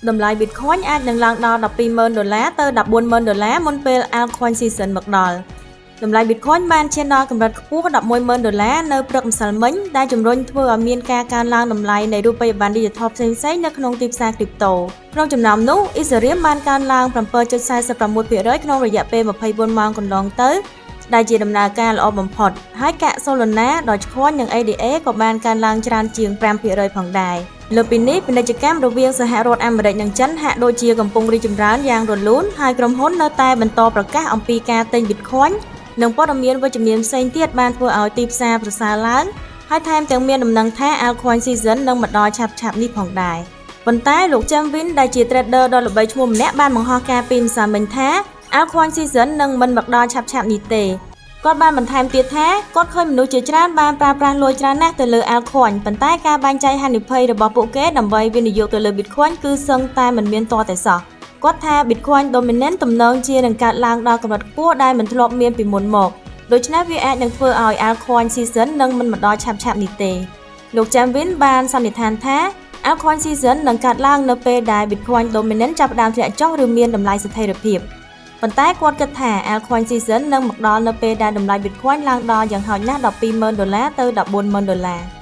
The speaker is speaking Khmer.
Đầm lại Bitcoinអាចនឹងឡើងដល់$120,000ទៅ$140,000មុនពេល altcoin season មកដល់តម្លៃ Bitcoin បានឈានដល់កម្រិតខ្ពស់$11,000នៅព្រឹកម្សិលមិញដែលជំរុញធ្វើឲ្យមានការកើនឡើងតម្លៃនៃរូបិយប័ណ្ណឌីជីថលផ្សេងៗនៅក្នុងទីផ្សារ crypto ក្នុងចំណោមនោះ Ethereum បានកើនឡើង 7.46% ក្នុងរយៈពេល24ម៉ោងកន្លងទៅដែលជាដំណើរការល្អបំផុតហើយកាក់ Solana ដោយឆ្ភាន់នឹង ADA ក៏បានកើនឡើងច្រើនជាង 5% ផងដែរលើពីនេះពាណិជ្ជកម្មរវាងសហរដ្ឋអាមេរិកនិងចិនហាក់ដូចជាកំពុងរីកចម្រើនយ៉ាងរលូនហើយក្រុមហ៊ុននៅតែបន្តប្រកាសអំពីការទិញ Bitcoin និងព័ត៌មានវិជ្ជមានផ្សេងទៀតបានធ្វើឲ្យទីផ្សារប្រសើរឡើងហើយថែមទាំងមានដំណឹងថា altcoin season នឹងមកដល់ឆាប់ៗនេះផងដែរប៉ុន្តែលោក James Win ដែលជា trader ដ៏ល្បីឈ្មោះម្នាក់បានបង្ហោះការពីម្សិលមិញថា altcoin season នឹងមិនមកដល់ឆាប់ៗនេះទេគាត់បានបន្ថែមទៀតថាគាត់ឃើញមនុស្សជាច្រើនបានប្រើប្រាស់លុយច្រើនណាស់ទៅលើ altcoin ប៉ុន្តែការបែងចែកហានិភ័យរបស់ពួកគេដើម្បីវិនិយោគទៅលើ Bitcoin គឺសឹងតែមិនមានទាល់តែសោះគាត់ថា Bitcoin dominant ទំនងជានឹងកើតឡើងដល់កម្រិតខ្ពស់ដែលមិនធ្លាប់មានពីមុនមកដូច្នេះវាអាចនឹងធ្វើឲ្យ altcoin season នឹងមិនមកដល់ឆាប់ៗនេះទេលោក James Win បានសន្និដ្ឋានថា altcoin season នឹងកើតឡើងនៅពេលដែល Bitcoin dominant ចាប់ផ្ដើមធ្លាក់ចុះឬមានតម្លៃស្ថិរភាពប៉ុន្តែគាត់គិតថា altcoin season នឹងមកដល់នៅពេលដែលតម្លៃ Bitcoin ឡើងដល់យ៉ាងហោចណាស់$120,000ទៅ$140,000